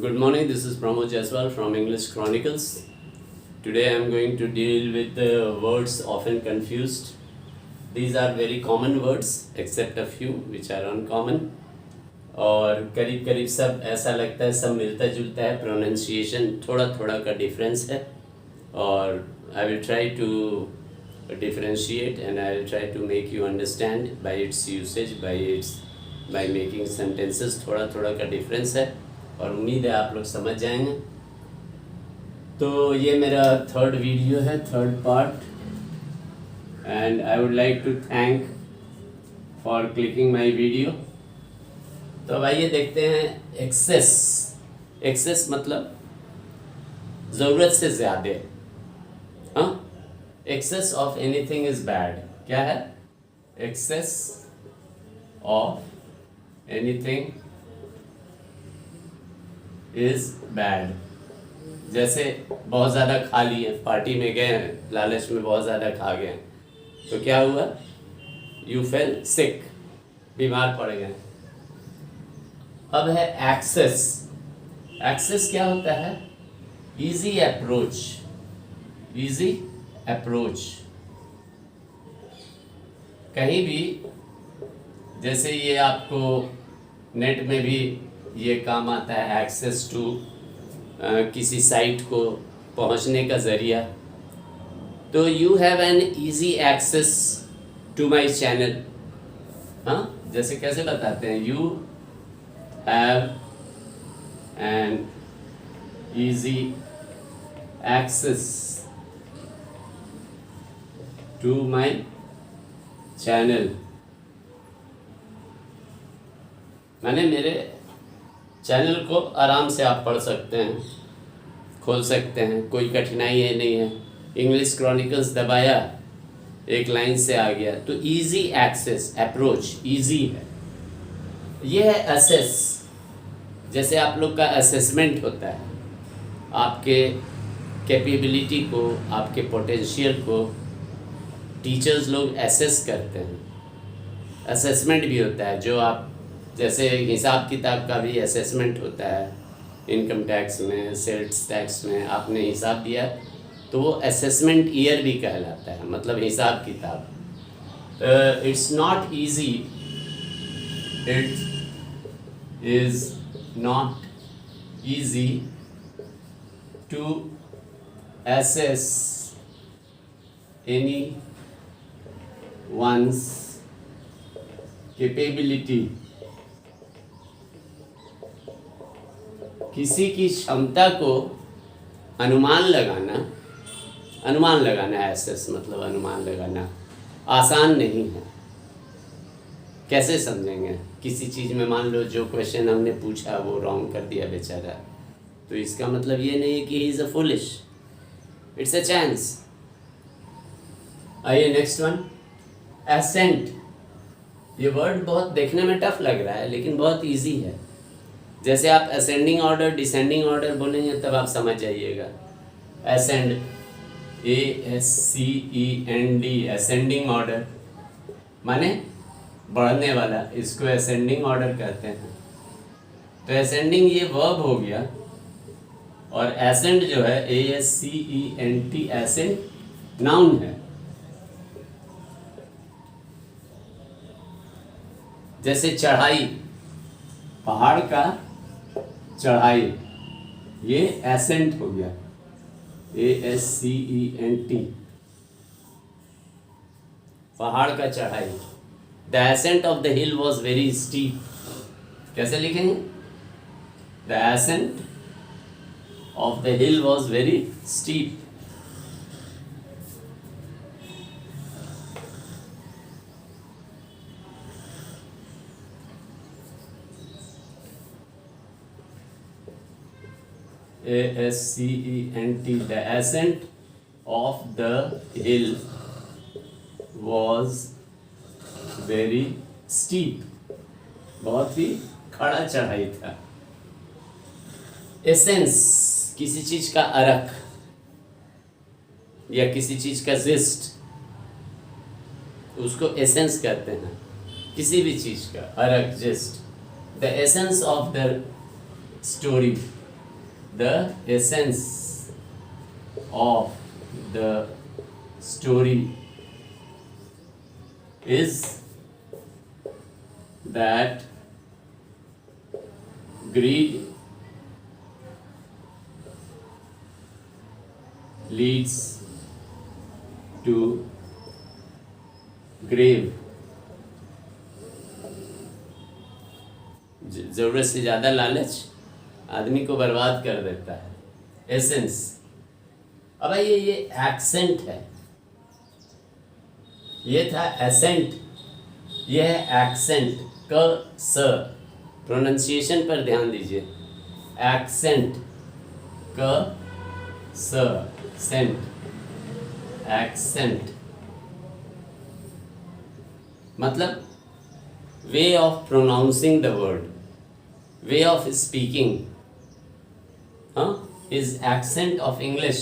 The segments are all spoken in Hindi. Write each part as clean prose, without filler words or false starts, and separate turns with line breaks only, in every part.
Good morning, this is Pramod Jaiswal from English Chronicles. Today I am going to deal with the words often confused. These are very common words except a few which are uncommon. और करीब करीब सब ऐसा लगता है सब मिलता जुलता है, प्रोनाउंसिएशन थोड़ा थोड़ा का डिफरेंस है और I will try to differentiate and I will try to make you understand by its usage, by making sentences थोड़ा थोड़ा का डिफरेंस है और उम्मीद है आप लोग समझ जाएंगे। तो ये मेरा थर्ड वीडियो है, third part, and I would like to thank for clicking my video. तो अब आइए देखते हैं एक्सेस। एक्सेस मतलब ज़रूरत से ज़्यादा। हाँ, excess of anything is bad. क्या है? Excess of anything is bad. जैसे बहुत ज़्यादा खा लिए, पार्टी में गए हैं, लालच में बहुत ज़्यादा खा गए, तो क्या हुआ? यू फेल सिक, बीमार पड़ गए। अब है एक्सेस। एक्सेस क्या होता है? Easy approach. Easy approach. कहीं भी, जैसे ये आपको नेट में भी ये काम आता है, एक्सेस टू किसी साइट को पहुंचने का ज़रिया। तो you have an easy access to my channel. हाँ, जैसे कैसे बताते हैं? You have an easy access to my channel, मैंने मेरे चैनल को आराम से आप पढ़ सकते हैं, खोल सकते हैं, कोई कठिनाई है नहीं है। इंग्लिश क्रॉनिकल्स दबाया, एक लाइन से आ गया, तो इजी एक्सेस, अप्रोच इजी है। ये है असेस। जैसे आप लोग का असेसमेंट होता है, आपके कैपेबिलिटी को, आपके पोटेंशियल को टीचर्स लोग एसेस करते हैं। असेसमेंट भी होता है, जो आप जैसे हिसाब किताब का भी असेसमेंट होता है, इनकम टैक्स में, सेल्स टैक्स में आपने हिसाब दिया तो वो असेसमेंट ईयर भी कहलाता है, मतलब हिसाब किताब। It's not easy, it is not easy to assess any one's capability। किसी की क्षमता को अनुमान लगाना है। एसेस मतलब अनुमान लगाना आसान नहीं है। कैसे समझेंगे? किसी चीज़ में मान लो जो क्वेश्चन हमने पूछा वो रॉन्ग कर दिया बेचारा, तो इसका मतलब ये नहीं है कि he is a foolish, it's a chance. आइए नेक्स्ट वन, एसेंट। ये वर्ड बहुत देखने में टफ लग रहा है लेकिन बहुत इजी है। जैसे आप असेंडिंग ऑर्डर, डिसेंडिंग ऑर्डर बोलेंगे तब आप समझ जाइएगा। असेंड, ASCEND, असेंडिंग ऑर्डर माने बढ़ने वाला, इसको असेंडिंग ऑर्डर कहते हैं। तो असेंडिंग ये वर्ब हो गया, और एसेंड जो है ASCENT, एसेंड नाउन है। जैसे चढ़ाई, पहाड़ का चढ़ाई, ये एसेंट हो गया, ASCENT, पहाड़ का चढ़ाई। The ascent of the hill was very steep. कैसे लिखेंगे? The ascent of the hill was very steep. ASCENT, the ascent of the hill was very steep, बहुत ही खड़ा चढ़ाई था। एसेंस, किसी चीज़ का अरक या किसी चीज़ का जिस्ट, उसको एसेंस कहते हैं। किसी भी चीज़ का अरक, gist, the essence of the story, The essence of the story is that greed leads to grave. जरूरत से ज्यादा लालच आदमी को बर्बाद कर देता है. एसेंस. अब ये एक्सेंट है, ये था एसेंट, ये है एक्सेंट. क स प्रोनाउंसिएशन पर ध्यान दीजिए. एक्सेंट क स सेंट. एक्सेंट मतलब way of pronouncing the word, way of speaking. His accent of English,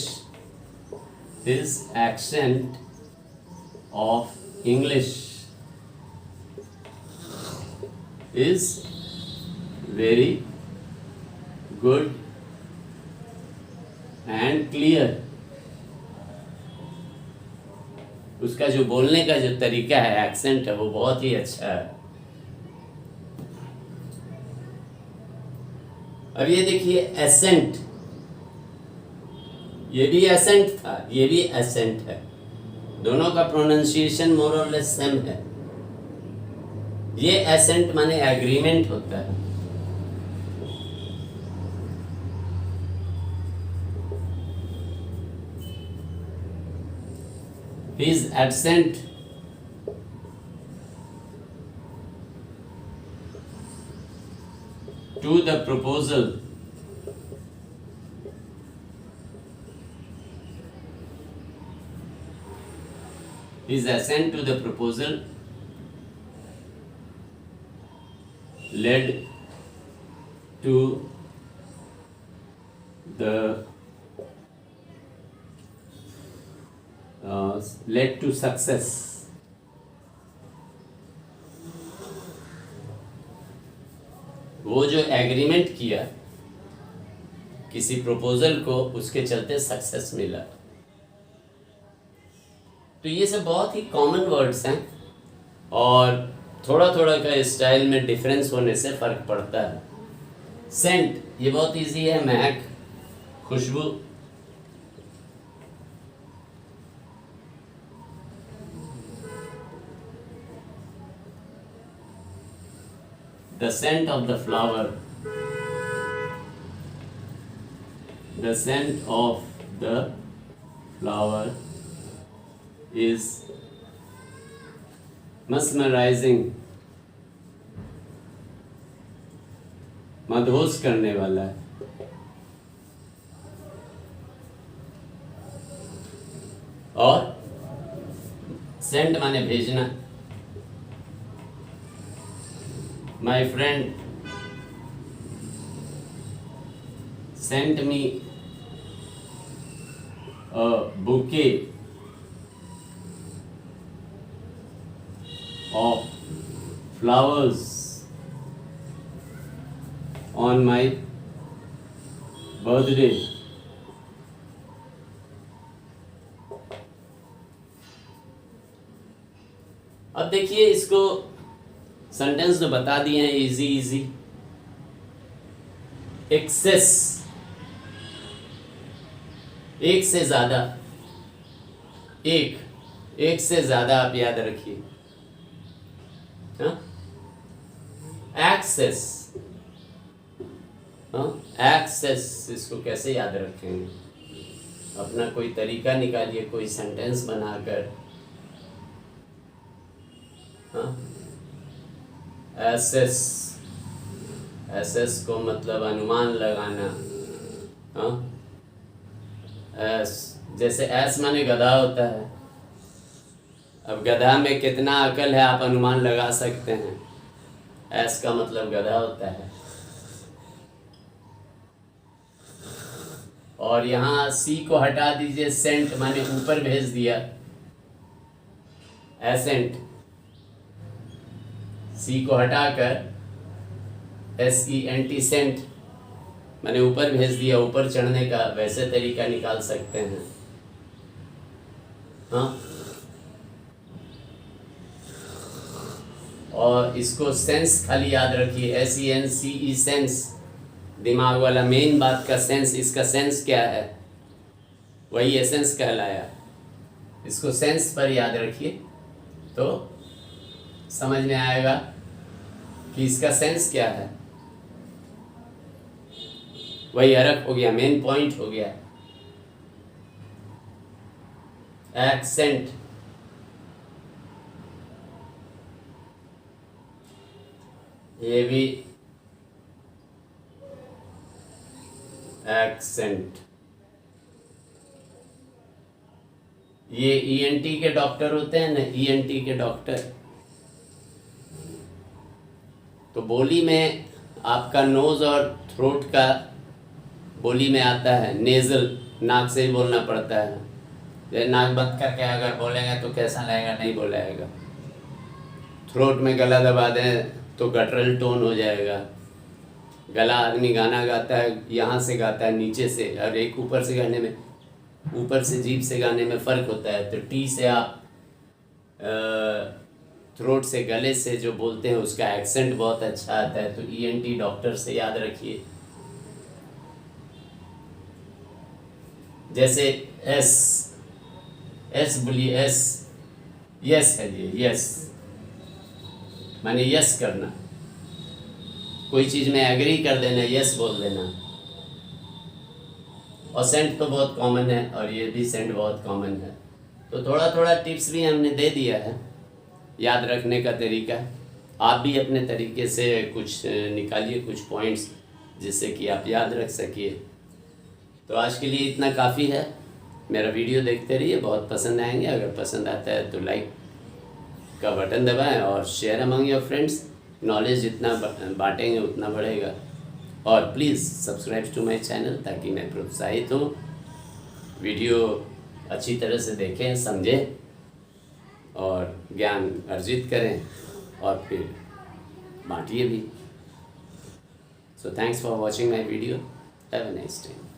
his accent of English is very good and clear. उसका जो बोलने का जो तरीका है, एक्सेंट है, वो बहुत ही अच्छा है. अब ये देखिए एसेंट, ये भी एसेंट था, ये भी एसेंट है. दोनों का प्रोनाउंसिएशन मोर और लेस सेम है. ये एसेंट माने एग्रीमेंट होता है. His assent to the proposal led to success. वो जो एग्रीमेंट किया किसी प्रपोजल को, उसके चलते सक्सेस मिला. तो ये सब बहुत ही कॉमन वर्ड्स हैं और थोड़ा थोड़ा का स्टाइल में डिफरेंस होने से फ़र्क पड़ता है. सेंट, ये बहुत इजी है. महक, खुशबू. The scent of the flower. The scent of the flower is mesmerizing. मदहोश करने वाला है. और सेंट माने भेजना. My friend sent me a bouquet of flowers on my birthday. अब देखिए, इसको सेंटेंस तो बता दिए हैं, इजी इजी. एक्सेस, एक से ज्यादा. एक से ज्यादा आप याद रखिए. एक्सेस, एक्सेस, इसको कैसे याद रखेंगे? अपना कोई तरीका निकालिए, कोई सेंटेंस बनाकर. एसेस, एसेस को मतलब अनुमान लगाना. एस, जैसे एस माने गधा होता है. अब गधा में कितना अकल है आप अनुमान लगा सकते हैं. एस का मतलब गधा होता है. और यहाँ सी को हटा दीजिए. सेंट माने ऊपर भेज दिया. एसेंट, सी को हटाकर SENT सेंट. मैंने ऊपर भेज दिया, ऊपर चढ़ने का वैसे तरीका निकाल सकते हैं। हाँ, और इसको सेंस खाली याद रखिए, SENCE, सेंस, दिमाग वाला मेन बात का सेंस। इसका सेंस क्या है, वही एसेंस कहलाया। इसको सेंस पर याद रखिए तो समझ में आएगा कि इसका सेंस क्या है। वही अरक हो गया, मेन पॉइंट हो गया। एक्सेंट, ये भी एक्सेंट। ये ENT के डॉक्टर होते हैं ना, ENT के डॉक्टर, तो बोली में आपका नोज और थ्रोट का बोली में आता है। नेजल, नाक से ही बोलना पड़ता है। ये नाक बंद करके अगर बोलेंगे तो कैसा लगेगा, नहीं बोलेगा। थ्रोट में गला दबा दें तो गटरल टोन हो जाएगा। गला, आदमी गाना गाता है यहाँ से गाता है नीचे से, और एक ऊपर से गाने में, ऊपर से जीभ से गाने में फ़र्क होता है। तो टी से आप थ्रोट से, गले से जो बोलते हैं उसका एक्सेंट बहुत अच्छा आता है। तो ENT डॉक्टर से याद रखिए। जैसे एस बोलिए, एस, यस है ये, यस माने यस करना, कोई चीज़ में एग्री कर देना, यस बोल देना। और सेंट तो बहुत कॉमन है, और ये भी सेंट बहुत कॉमन है। तो थोड़ा थोड़ा टिप्स भी हमने दे दिया है, याद रखने का तरीका। आप भी अपने तरीके से कुछ निकालिए, कुछ पॉइंट्स, जिससे कि आप याद रख सकिए। तो आज के लिए इतना काफ़ी है। मेरा वीडियो देखते रहिए, बहुत पसंद आएंगे। अगर पसंद आता है तो लाइक का बटन दबाएं और share among your friends. Knowledge जितना बांटेंगे उतना बढ़ेगा। और please subscribe to my channel, ताकि मैं प्रोत्साहित हूँ, वीडियो अच्छी तरह से देखें, समझें और ज्ञान अर्जित करें, और फिर बांटिए भी। So thanks for watching my video. Have a nice day.